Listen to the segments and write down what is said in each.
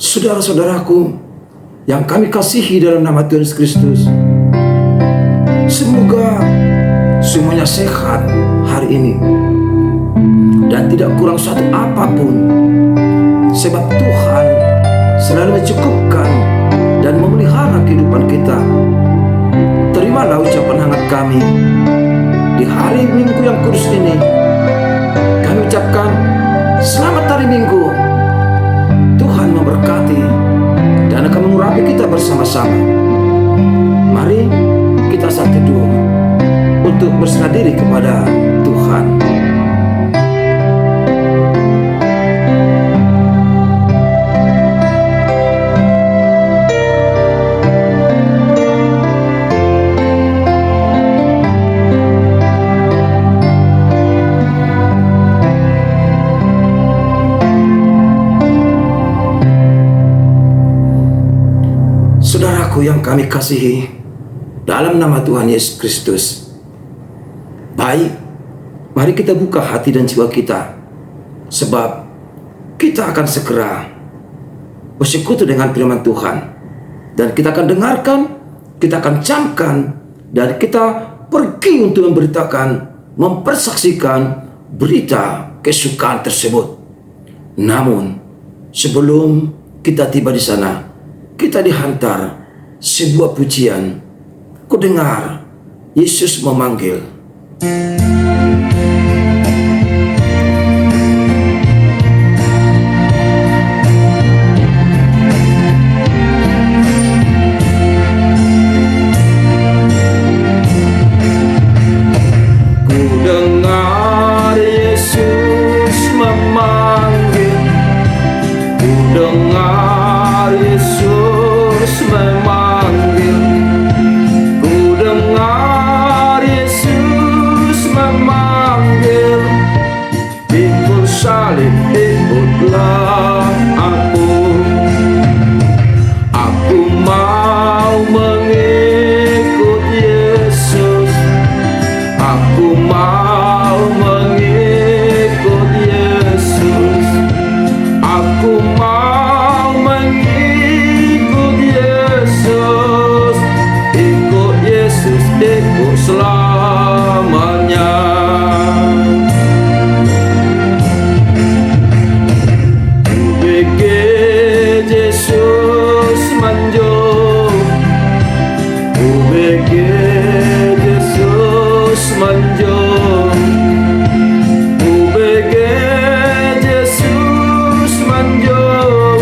Saudara-saudaraku yang kami kasihi dalam nama Tuhan Yesus Kristus, semoga semuanya sehat hari ini dan tidak kurang suatu apapun, sebab Tuhan selalu mencukupkan dan memelihara kehidupan kita. Terimalah ucapan hangat kami di hari Minggu yang kudus ini. Kami ucapkan selamat hari Minggu. Tuhan memberkati dan akan mengurapi kita bersama-sama. Mari kita saat teduh untuk berserah diri kepada Tuhan. Saudaraku yang kami kasihi dalam nama Tuhan Yesus Kristus, baik, mari kita buka hati dan jiwa kita, sebab kita akan segera bersekutu dengan firman Tuhan, dan kita akan dengarkan, kita akan camkan, dan kita pergi untuk memberitakan, mempersaksikan berita kesukaan tersebut. Namun sebelum kita tiba di sana, kita dihantar sebuah pujian. Ku dengar Yesus memanggil. Ku dengar Yesus memanggil. Ku dengar Yesus memanggil. Ku dengar Yesus memanggil. Pikul salib, ikutlah aku. Aku mau mengikut Yesus. Aku mau mengikut Yesus. Aku mau mengikut Yesus. Ikut Yesus, ikut selamanya. Ku begi Yesus manjung. Ku begi Yesus manjung. Ku begi Yesus manjung.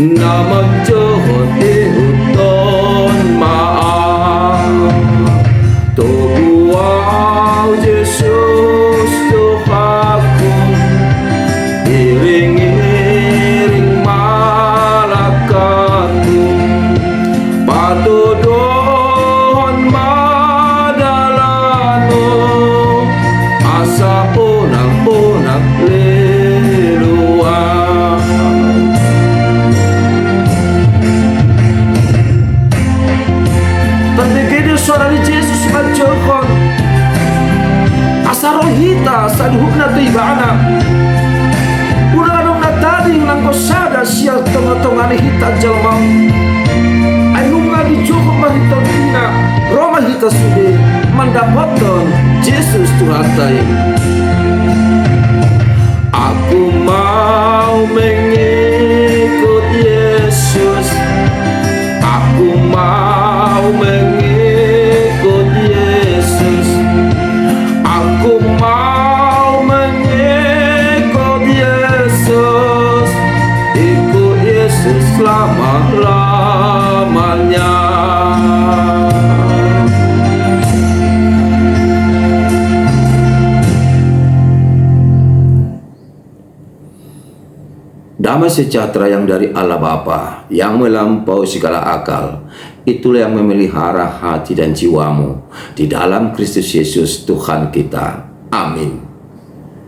Nama Tuhan ihuton maaf. Tubuh Yesus Tuhanku, iring-iring malakatku, patudohon madalano, asa unang-unang liluan. Terdengar suara Yesus menjokon, asa rohita saluhna tu ibana. Udah nong natading nang kosada sial tonga-tongani hita jalma. Ayunga di cukup mahitotina, Roma hita sude mendapatkan Yesus Tuhatai. Aku mau mengikut Yesus. Aku mau mengikut Yesus. Aku mau mengikut Yesus. Ikut Yesus selama-lamanya. Damai sejahtera yang dari Allah Bapa, yang melampaui segala akal, itulah yang memelihara hati dan jiwamu di dalam Kristus Yesus Tuhan kita. Amin.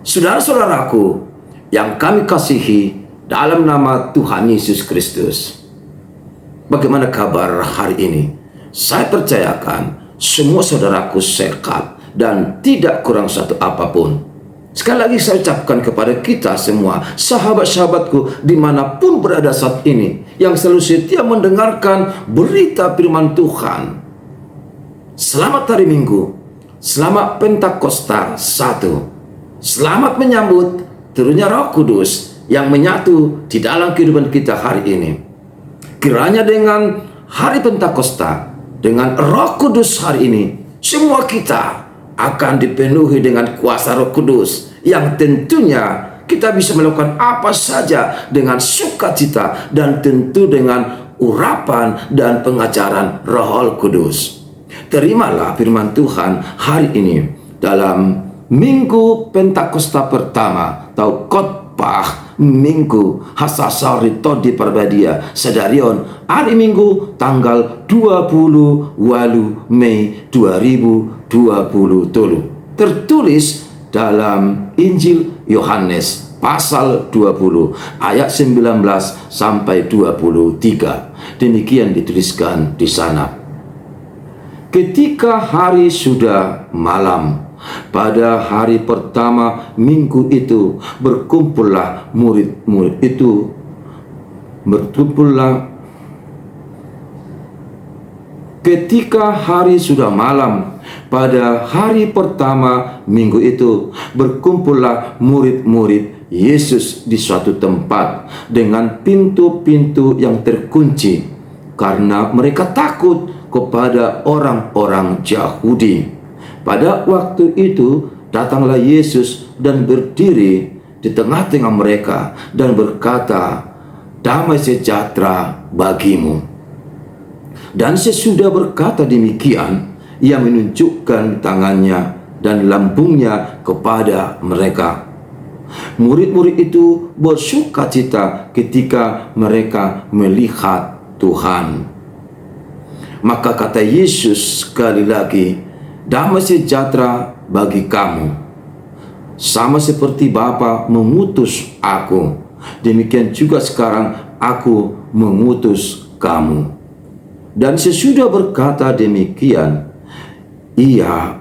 Saudara-saudaraku yang kami kasihi dalam nama Tuhan Yesus Kristus, bagaimana kabar hari ini? Saya percayakan semua saudaraku sehat dan tidak kurang satu apapun. Sekali lagi saya ucapkan kepada kita semua, sahabat-sahabatku dimanapun berada saat ini, yang selalu setia mendengarkan berita firman Tuhan. Selamat hari Minggu, selamat Pentakosta 1. Selamat menyambut turunnya Roh Kudus yang menyatu di dalam kehidupan kita hari ini. Kiranya dengan hari Pentakosta, dengan Roh Kudus hari ini, semua kita akan dipenuhi dengan kuasa Roh Kudus, yang tentunya kita bisa melakukan apa saja dengan sukacita dan tentu dengan urapan dan pengajaran Roh Kudus. Terimalah firman Tuhan hari ini dalam Minggu Pentakosta pertama atau khotbah Minggu Hasasari Todi Parbadia Sedarion hari Minggu tanggal 28 Mei 2020 tertulis dalam Injil Yohanes pasal 20 ayat 19 sampai 23. Demikian dituliskan di sana. Ketika hari sudah malam, pada hari pertama minggu itu berkumpullah murid-murid itu. Ketika hari sudah malam, pada hari pertama minggu itu berkumpullah murid-murid Yesus di suatu tempat dengan pintu-pintu yang terkunci, karena mereka takut kepada orang-orang Yahudi. Pada waktu itu datanglah Yesus dan berdiri di tengah-tengah mereka dan berkata, "Damai sejahtera bagimu." Dan sesudah berkata demikian, ia menunjukkan tangannya dan lambungnya kepada mereka. Murid-murid itu bersukacita ketika mereka melihat Tuhan. Maka kata Yesus sekali lagi, "Damai sejahtera bagi kamu. Sama seperti Bapa mengutus aku, demikian juga sekarang aku mengutus kamu." Dan sesudah berkata demikian, ia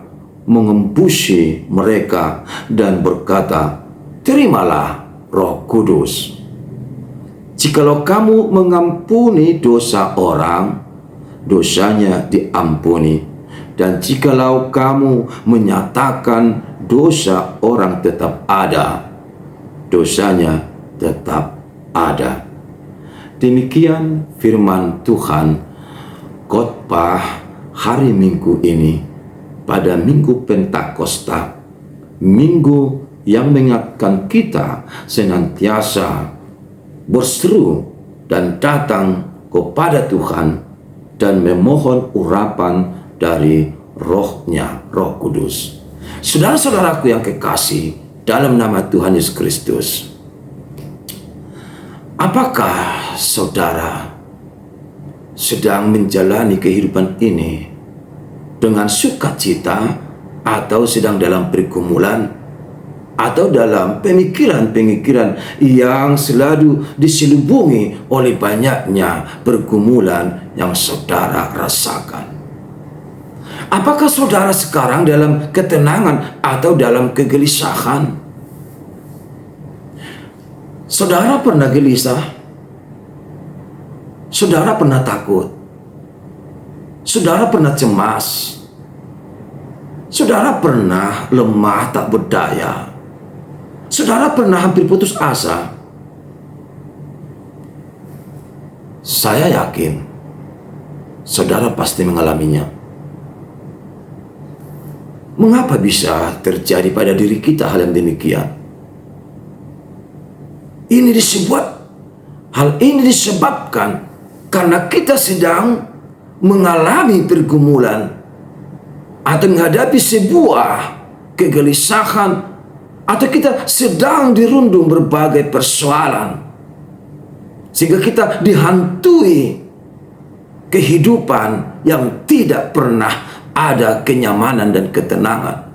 mengembusi mereka dan berkata, "Terimalah Roh Kudus. Jikalau kamu mengampuni dosa orang, dosanya diampuni. Dan jikalau kamu menyatakan dosa orang tetap ada, dosanya tetap ada." Demikian firman Tuhan. Khotbah hari Minggu ini pada Minggu Pentakosta, minggu yang mengingatkan kita senantiasa berseru dan datang kepada Tuhan dan memohon urapan dari Roh-Nya, Roh Kudus. Saudara-saudaraku yang kekasih dalam nama Tuhan Yesus Kristus, apakah saudara sedang menjalani kehidupan ini dengan sukacita, atau sedang dalam pergumulan, atau dalam pemikiran-pemikiran yang selalu diselubungi oleh banyaknya pergumulan yang saudara rasakan? Apakah saudara sekarang dalam ketenangan atau dalam kegelisahan? Saudara pernah gelisah? Saudara pernah takut? Saudara pernah cemas? Saudara pernah lemah tak berdaya? Saudara pernah hampir putus asa? Saya yakin saudara pasti mengalaminya. Mengapa bisa terjadi pada diri kita hal yang demikian? Hal ini disebabkan karena kita sedang mengalami pergumulan atau menghadapi sebuah kegelisahan, atau kita sedang dirundung berbagai persoalan, sehingga kita dihantui kehidupan yang tidak pernah ada kenyamanan dan ketenangan.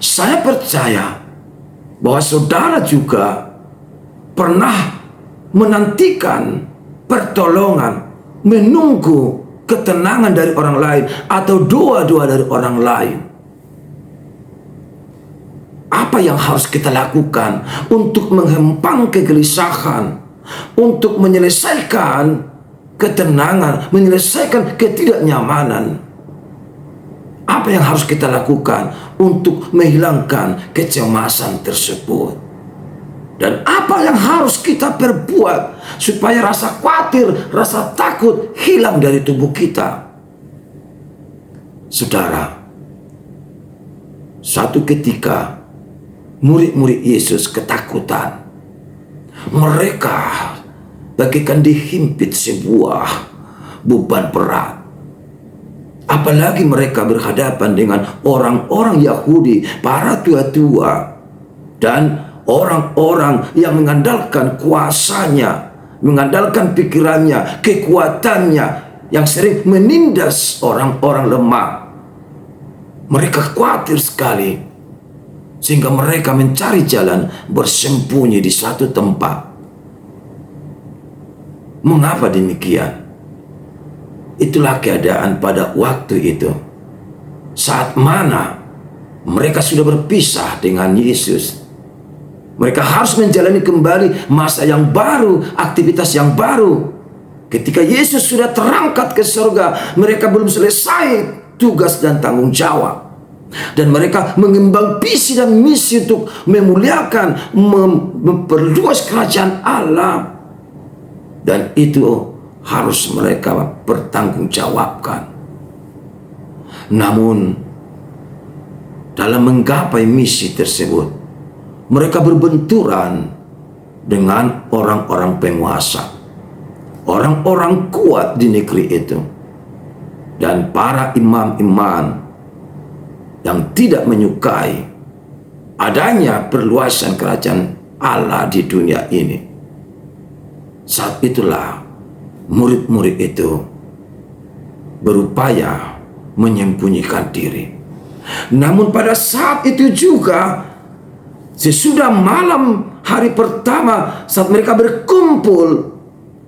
Saya percaya bahwa saudara juga pernah menantikan pertolongan, menunggu ketenangan dari orang lain atau doa-doa dari orang lain. Apa yang harus kita lakukan untuk menghempang kegelisahan, untuk menyelesaikan ketenangan, menyelesaikan ketidaknyamanan? Apa yang harus kita lakukan untuk menghilangkan kecemasan tersebut? Dan apa yang harus kita perbuat supaya rasa khawatir, rasa takut hilang dari tubuh kita? Saudara, satu ketika murid-murid Yesus ketakutan. Mereka bagaikan dihimpit sebuah beban berat. Apalagi mereka berhadapan dengan orang-orang Yahudi, para tua-tua, dan orang-orang yang mengandalkan kuasanya, mengandalkan pikirannya, kekuatannya, yang sering menindas orang-orang lemah. Mereka khawatir sekali, sehingga mereka mencari jalan bersembunyi di satu tempat. Mengapa demikian? Itulah keadaan pada waktu itu, saat mana mereka sudah berpisah dengan Yesus. Mereka harus menjalani kembali masa yang baru, aktivitas yang baru. Ketika Yesus sudah terangkat ke surga, mereka belum selesai tugas dan tanggung jawab. Dan mereka mengemban visi dan misi untuk memuliakan, memperluas kerajaan Allah. Dan itu harus mereka pertanggungjawabkan. Namun, dalam menggapai misi tersebut, mereka berbenturan dengan orang-orang penguasa, orang-orang kuat di negeri itu, dan para imam-imam yang tidak menyukai adanya perluasan kerajaan Allah di dunia ini. Saat itulah murid-murid itu berupaya menyembunyikan diri. Namun pada saat itu juga, sesudah malam hari pertama, saat mereka berkumpul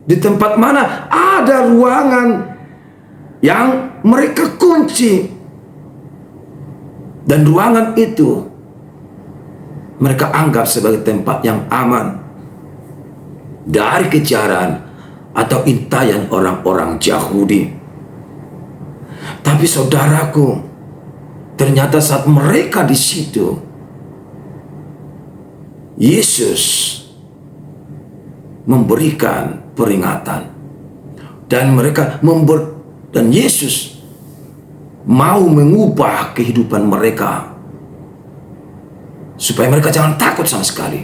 di tempat mana ada ruangan yang mereka kunci, dan ruangan itu mereka anggap sebagai tempat yang aman dari kejaran atau intayan orang-orang Yahudi. Tapi saudaraku, ternyata saat mereka di situ, Yesus memberikan peringatan, dan dan Yesus mau mengubah kehidupan mereka supaya mereka jangan takut sama sekali.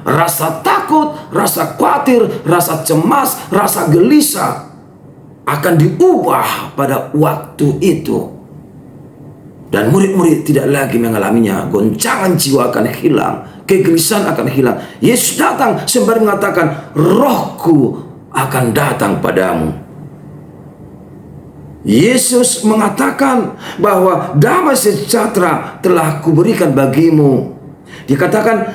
Rasa takut, rasa khawatir, rasa cemas, rasa gelisah akan diubah pada waktu itu. Dan murid-murid tidak lagi mengalaminya. Goncangan jiwa akan hilang, kegelisahan akan hilang. Yesus datang sembari mengatakan, "Rohku akan datang padamu." Yesus mengatakan bahwa damai sejahtera telah kuberikan bagimu. Dia katakan,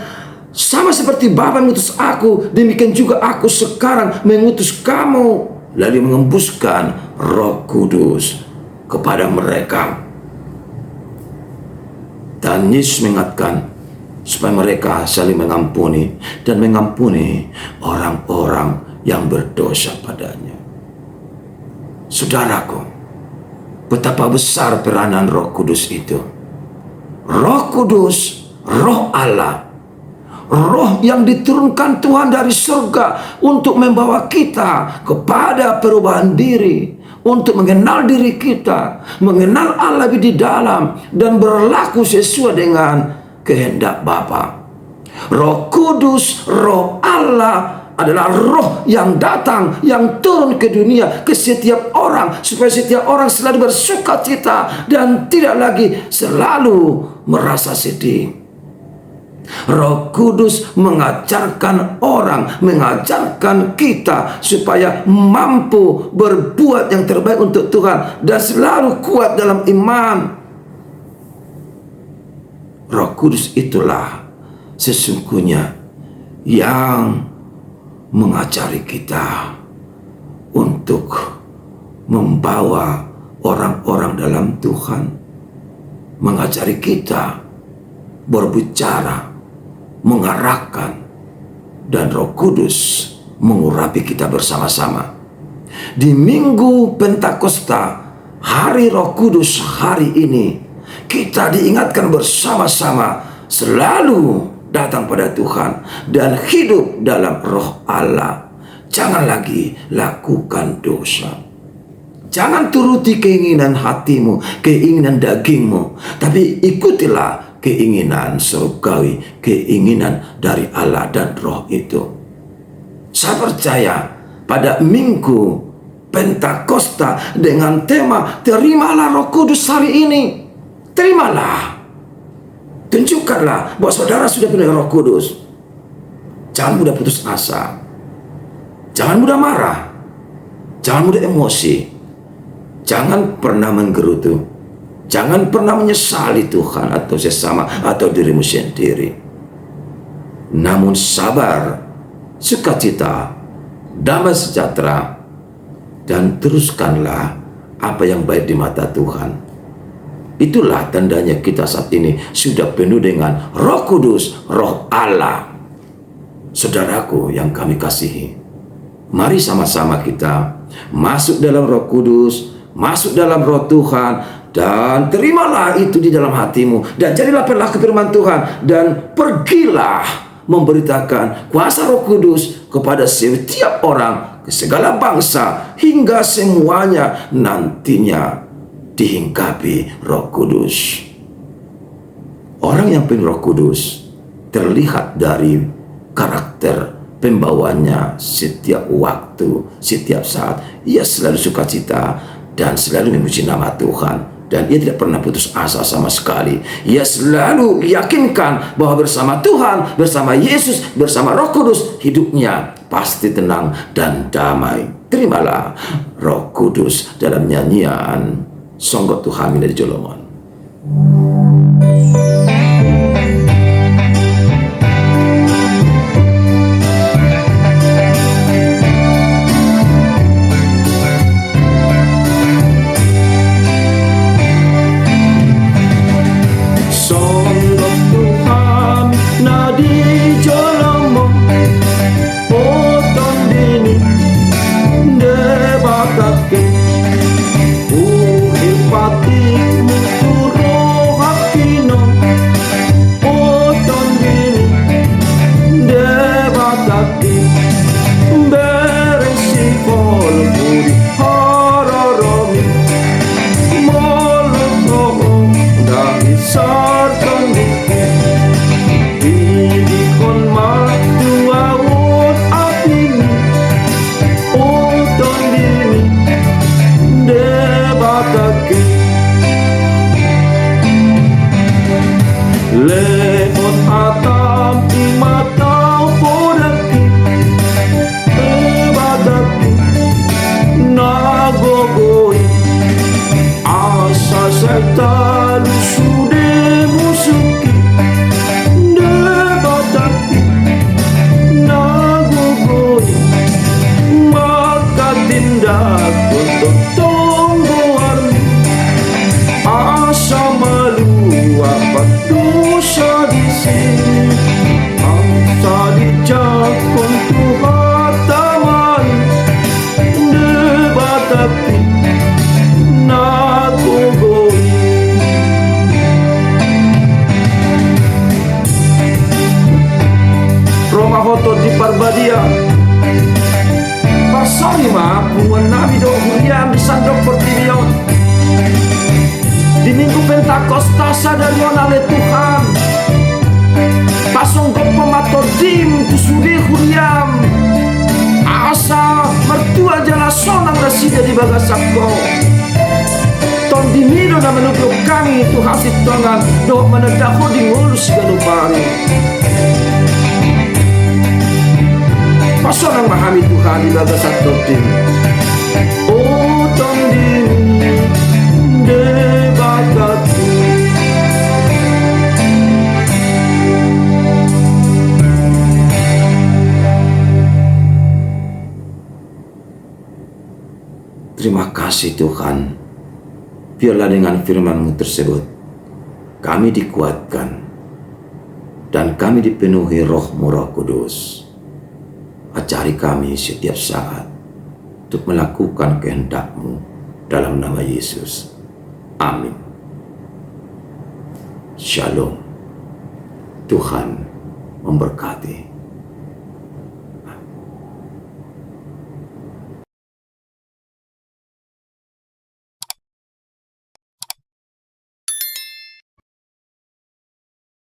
sama seperti Bapa mengutus aku, demikian juga aku sekarang mengutus kamu. Lalu mengembuskan Roh Kudus kepada mereka. Dan Yesus mengingatkan supaya mereka saling mengampuni dan mengampuni orang-orang yang berdosa padanya. Saudaraku, betapa besar peranan Roh Kudus itu. Roh Kudus, Roh Allah, Roh yang diturunkan Tuhan dari surga untuk membawa kita kepada perubahan diri, untuk mengenal diri kita, mengenal Allah lebih di dalam, dan berlaku sesuai dengan kehendak Bapa. Roh Kudus, Roh Allah adalah roh yang datang, yang turun ke dunia, ke setiap orang, supaya setiap orang selalu bersuka cita dan tidak lagi selalu merasa sedih. Roh Kudus mengajarkan orang, mengajarkan kita supaya mampu berbuat yang terbaik untuk Tuhan dan selalu kuat dalam iman. Roh Kudus itulah sesungguhnya yang mengajari kita untuk membawa orang-orang dalam Tuhan, mengajari kita berbicara, mengarahkan, dan Roh Kudus mengurapi kita bersama-sama. Di Minggu Pentakosta, hari Roh Kudus hari ini, kita diingatkan bersama-sama selalu datang pada Tuhan dan hidup dalam Roh Allah. Jangan lagi lakukan dosa. Jangan turuti keinginan hatimu, keinginan dagingmu, tapi ikutilah keinginan surgawi, keinginan dari Allah dan Roh itu. Saya percaya pada Minggu Pentakosta dengan tema terimalah Roh Kudus hari ini. Terimalah. Tunjukkanlah bahwa saudara sudah penuh dengan Roh Kudus. Jangan mudah putus asa. Jangan mudah marah. Jangan mudah emosi. Jangan pernah menggerutu. Jangan pernah menyesali Tuhan atau sesama atau dirimu sendiri. Namun sabar, sukacita, damai sejahtera, dan teruskanlah apa yang baik di mata Tuhan. Itulah tandanya kita saat ini sudah penuh dengan Roh Kudus, Roh Allah. Saudaraku yang kami kasihi, mari sama-sama kita masuk dalam Roh Kudus, masuk dalam Roh Tuhan, dan terimalah itu di dalam hatimu, dan jadilah pelaku firman Tuhan, dan pergilah memberitakan kuasa Roh Kudus kepada setiap orang, ke segala bangsa, hingga semuanya nantinya dihinggapi Roh Kudus. Orang yang penuh Roh Kudus terlihat dari karakter pembawanya setiap waktu, setiap saat. Ia selalu sukacita dan selalu memuji nama Tuhan. Dan ia tidak pernah putus asa sama sekali. Ia selalu yakinkan bahwa bersama Tuhan, bersama Yesus, bersama Roh Kudus, hidupnya pasti tenang dan damai. Terimalah Roh Kudus dalam nyanyian Songgot Tuhan dari Jolomon. Pasonang mahami Tuhan di baga satu tim. Oh tondini de bagatu. Terima kasih Tuhan. Biarlah dengan firman-Mu tersebut kami dikuatkan, dan kami dipenuhi Roh-Mu Roh Kudus. Ajari kami setiap saat untuk melakukan kehendak-Mu dalam nama Yesus. Amin. Shalom. Tuhan memberkati.